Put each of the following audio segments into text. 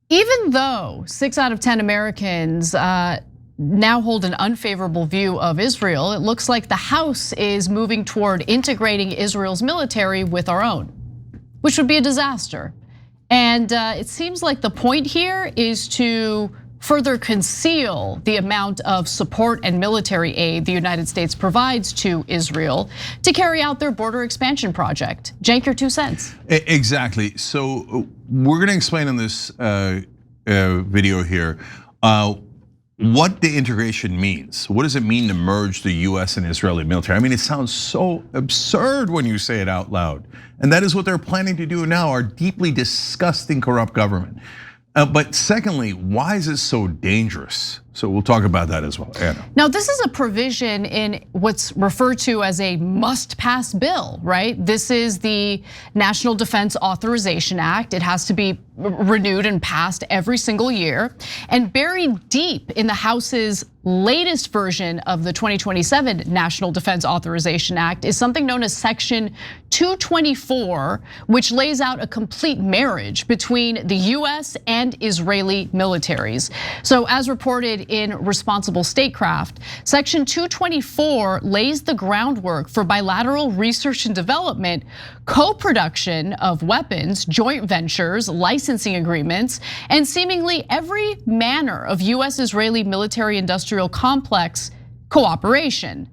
Even though 6 out of 10 Americans now hold an unfavorable view of Israel, it looks like the House is moving toward integrating Israel's military with our own, which would be a disaster. And it seems like the point here is to further conceal the amount of support and military aid the United States provides to Israel to carry out their border expansion project. Cenk, your 2 cents. Exactly. So we're going to explain in this video here what the integration means. What does it mean to merge the US and Israeli military? I mean, it sounds so absurd when you say it out loud. And that is what they're planning to do now, our deeply disgusting, corrupt government. But secondly, why is it so dangerous? So we'll talk about that as well, Anna. Now, this is a provision in what's referred to as a must-pass bill, right? This is the National Defense Authorization Act. It has to be renewed and passed every single year. And buried deep in the House's latest version of the 2027 National Defense Authorization Act is something known as Section 224, which lays out a complete marriage between the US and Israeli militaries. So as reported in Responsible Statecraft, Section 224 lays the groundwork for bilateral research and development, co-production of weapons, joint ventures, licensing agreements, and seemingly every manner of US-Israeli military-industrial complex cooperation.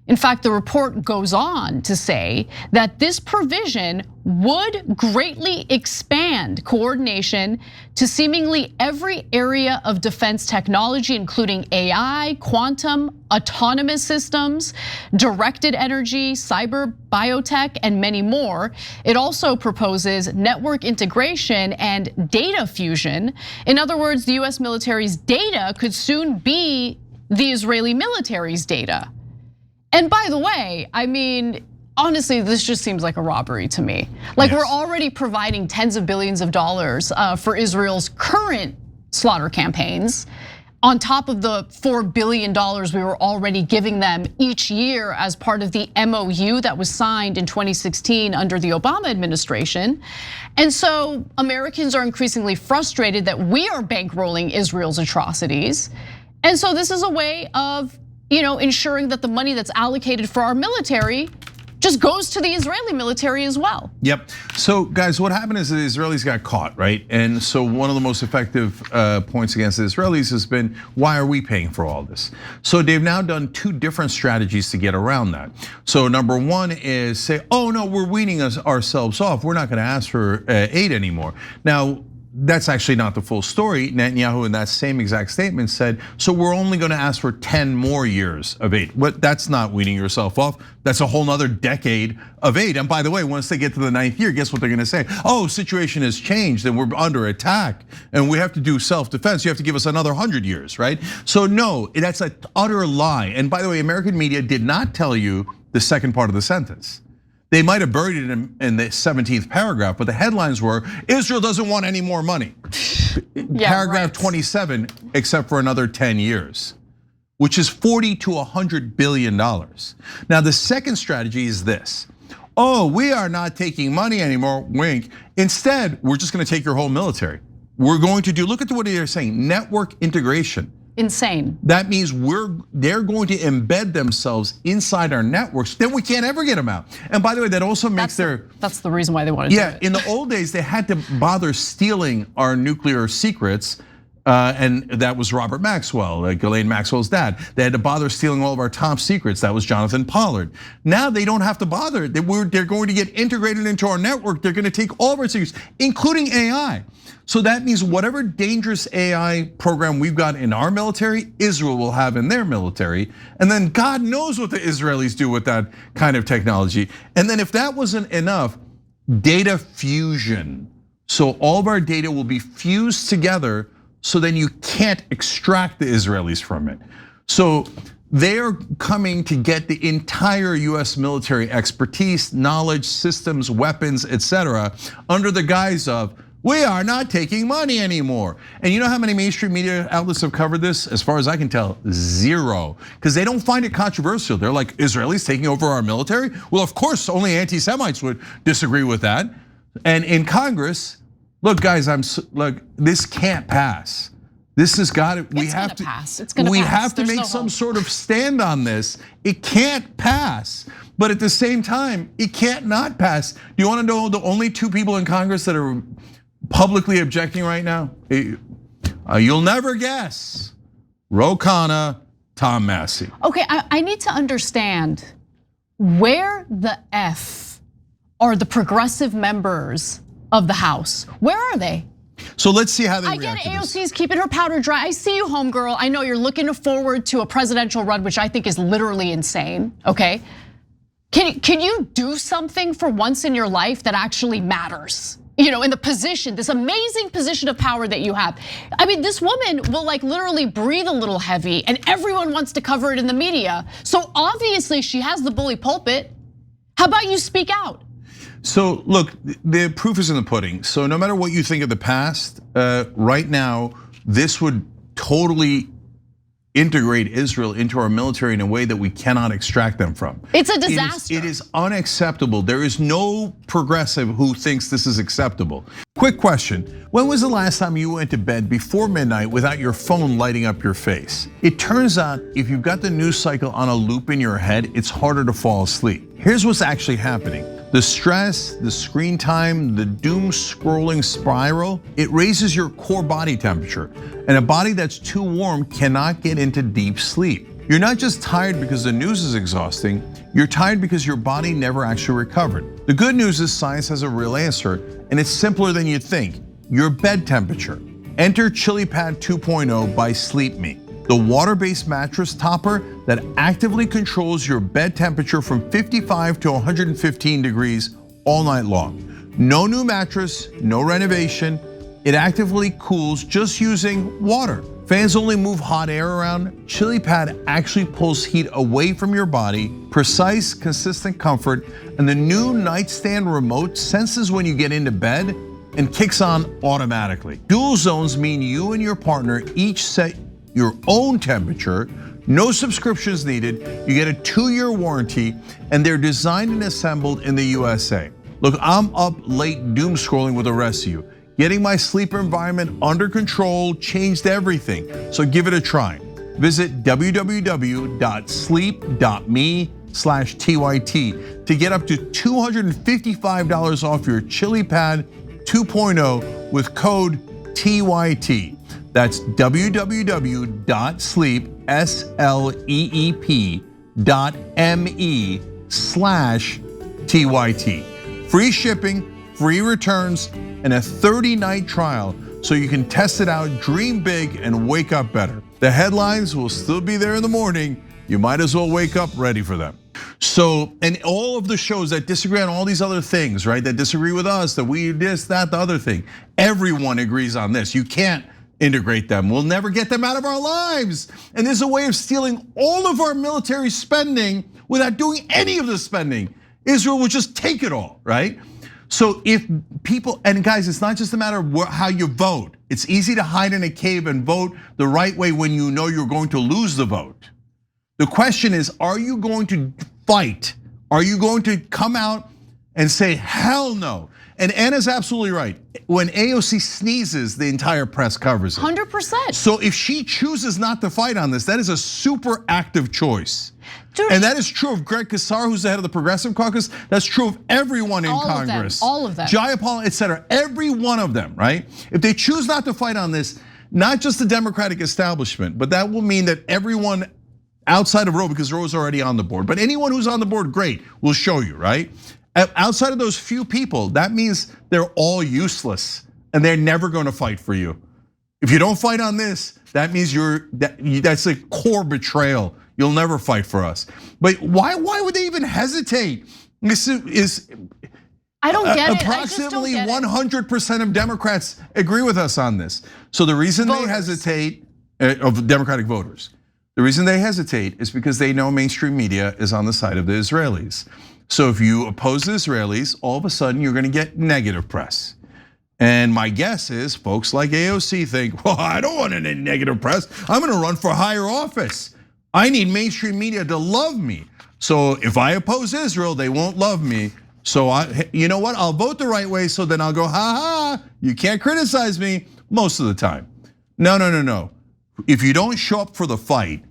In fact, the report goes on to say that this provision would greatly expand coordination to seemingly every area of defense technology, including AI, quantum, autonomous systems, directed energy, cyber, biotech, and many more. It also proposes network integration and data fusion. In other words, the US military's data could soon be the Israeli military's data. And by the way, I mean, honestly, this just seems like a robbery to me. Like We're already providing tens of billions of dollars for Israel's current slaughter campaigns, on top of the $4 billion we were already giving them each year as part of the MOU that was signed in 2016 under the Obama administration. And so Americans are increasingly frustrated that we are bankrolling Israel's atrocities. And so this is a way of ensuring that the money that's allocated for our military just goes to the Israeli military as well. Yep. So guys, what happened is the Israelis got caught, right? And so one of the most effective points against the Israelis has been, why are we paying for all this? So they've now done 2 different strategies to get around that. So number 1 is say, oh no, we're weaning ourselves off. We're not gonna ask for aid anymore. Now, that's actually not the full story. Netanyahu in that same exact statement said, so we're only gonna ask for 10 more years of aid. But that's not weaning yourself off. That's a whole nother decade of aid. And by the way, once they get to the 9th year, guess what they're gonna say? Oh, situation has changed and we're under attack and we have to do self-defense. You have to give us another 100 years, right? So no, that's an utter lie. And by the way, American media did not tell you the second part of the sentence. They might have buried it in the 17th paragraph, but the headlines were, Israel doesn't want any more money. Paragraph 27, except for another 10 years, which is $40 to $100 billion. Now, the second strategy is this. Oh, we are not taking money anymore, wink. Instead, we're just gonna take your whole military. We're going to do, look at what they're saying, network integration. Insane. That means they're going to embed themselves inside our networks. Then we can't ever get them out. And by the way, that also makes that's the reason why they want to do it. In the old days, they had to bother stealing our nuclear secrets. And that was Robert Maxwell, Ghislaine Maxwell's dad. They had to bother stealing all of our top secrets. That was Jonathan Pollard. Now they don't have to bother. They're going to get integrated into our network. They're going to take all of our secrets, including AI. So that means whatever dangerous AI program we've got in our military, Israel will have in their military. And then God knows what the Israelis do with that kind of technology. And then if that wasn't enough, data fusion. So all of our data will be fused together, so then you can't extract the Israelis from it. So they're coming to get the entire US military expertise, knowledge, systems, weapons, etc., under the guise of, we are not taking money anymore. And you know how many mainstream media outlets have covered this? As far as I can tell, 0. Because they don't find it controversial. They're like, Israelis taking over our military? Well, of course, only anti-Semites would disagree with that. And in Congress, look, guys, look, this can't pass. This has got to. We have to pass. It's going to pass. We pass. have to There's make no some hope. sort of stand on this. It can't pass, but at the same time, it can't not pass. Do you want to know the only two people in Congress that are publicly objecting right now? You'll never guess. Ro Khanna, Tom Massey. Okay, I need to understand where the F are the progressive members of the House. Where are they? So let's see how they I react get to this. AOC's keeping her powder dry. I see you, homegirl. I know you're looking forward to a presidential run, which I think is literally insane, okay? Can you do something for once in your life that actually matters? You know, in the position, this amazing position of power that you have. I mean, this woman will like literally breathe a little heavy and everyone wants to cover it in the media. So obviously she has the bully pulpit. How about you speak out? So look, the proof is in the pudding. So no matter what you think of the past, right now, this would totally integrate Israel into our military in a way that we cannot extract them from. It's a disaster. It is unacceptable. There is no progressive who thinks this is acceptable. Quick question, when was the last time you went to bed before midnight without your phone lighting up your face? It turns out if you've got the news cycle on a loop in your head, it's harder to fall asleep. Here's what's actually happening. The stress, the screen time, the doom scrolling spiral, it raises your core body temperature. And a body that's too warm cannot get into deep sleep. You're not just tired because the news is exhausting, you're tired because your body never actually recovered. The good news is science has a real answer, and it's simpler than you think. Your bed temperature. Enter ChiliPad 2.0 by Sleep Me, the water-based mattress topper that actively controls your bed temperature from 55 to 115 degrees all night long. No new mattress, no renovation. It actively cools just using water. Fans only move hot air around. ChiliPad actually pulls heat away from your body, precise, consistent comfort, and the new nightstand remote senses when you get into bed and kicks on automatically. Dual zones mean you and your partner each set your own temperature, no subscriptions needed, you get a 2-year warranty, and they're designed and assembled in the USA. Look, I'm up late doom scrolling with the rest of you. Getting my sleep environment under control changed everything, so give it a try. Visit www.sleep.me/TYT to get up to $255 off your ChiliPad 2.0 with code TYT. That's www.sleep.me/TYT. Free shipping, free returns, and a 30-night trial so you can test it out, dream big, and wake up better. The headlines will still be there in the morning. You might as well wake up ready for them. So, and all of the shows that disagree on all these other things, right? That disagree with us, that we this, that, the other thing. Everyone agrees on this. You can't integrate them. We'll never get them out of our lives. And there's a way of stealing all of our military spending without doing any of the spending. Israel will just take it all, right? So if people, and guys, it's not just a matter of how you vote. It's easy to hide in a cave and vote the right way when you know you're going to lose the vote. The question is, are you going to fight? Are you going to come out and say, hell no? And Anna's absolutely right. When AOC sneezes, the entire press covers it. 100%. So if she chooses not to fight on this, that is a super active choice. Dude, and that is true of Greg Casar, who's the head of the Progressive Caucus. That's true of everyone in Congress. All of them. Jayapal, et cetera, every one of them, right? If they choose not to fight on this, not just the Democratic establishment, but that will mean that everyone outside of Roe, because Roe is already on the board, but anyone who's on the board, great, we'll show you, right? Outside of those few people, that means they're all useless and they're never gonna fight for you. If you don't fight on this, that means that's a core betrayal. You'll never fight for us. But why would they even hesitate? This is I don't get it. Approximately 100% of Democrats agree with us on this. So the reason they hesitate, of Democratic voters, the reason they hesitate is because they know mainstream media is on the side of the Israelis. So if you oppose the Israelis, all of a sudden you're gonna get negative press. And my guess is folks like AOC think, well, I don't want any negative press. I'm gonna run for higher office. I need mainstream media to love me. So if I oppose Israel, they won't love me. So you know what? I'll vote the right way, so then I'll go, ha ha, you can't criticize me most of the time. No. If you don't show up for the fight,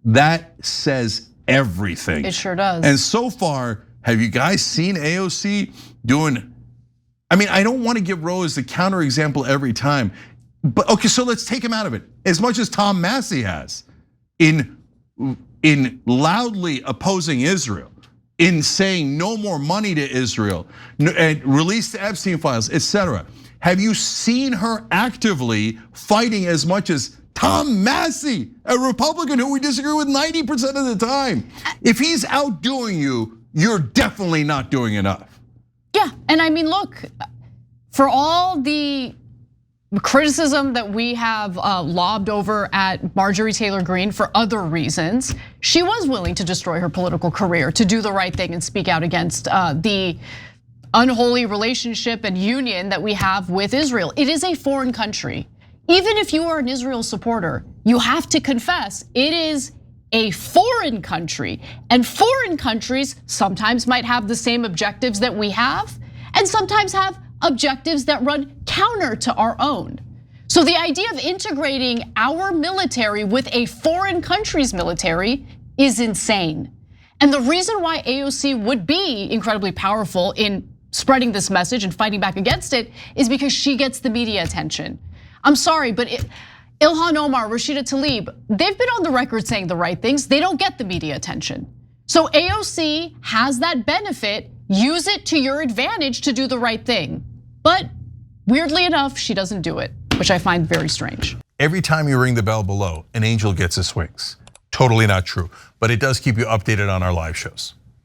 that says everything. It sure does. And so far, have you guys seen AOC doing, I mean, I don't want to give Rose the counterexample every time, but okay, so let's take him out of it. As much as Tom Massey has in loudly opposing Israel, in saying no more money to Israel, and release the Epstein files, etc. Have you seen her actively fighting as much as Tom Massey, a Republican who we disagree with 90% of the time? If he's outdoing you, you're definitely not doing enough. Yeah, and I mean, look, for all the criticism that we have lobbed over at Marjorie Taylor Greene for other reasons, she was willing to destroy her political career to do the right thing and speak out against the unholy relationship and union that we have with Israel. It is a foreign country. Even if you are an Israel supporter, you have to confess it is a foreign country, and foreign countries sometimes might have the same objectives that we have, and sometimes have objectives that run counter to our own. So the idea of integrating our military with a foreign country's military is insane. And the reason why AOC would be incredibly powerful in spreading this message and fighting back against it is because she gets the media attention. I'm sorry, but Ilhan Omar, Rashida Tlaib, they've been on the record saying the right things. They don't get the media attention. So AOC has that benefit. Use it to your advantage to do the right thing. But weirdly enough, she doesn't do it, which I find very strange. Every time you ring the bell below, an angel gets his wings. Totally not true, but it does keep you updated on our live shows.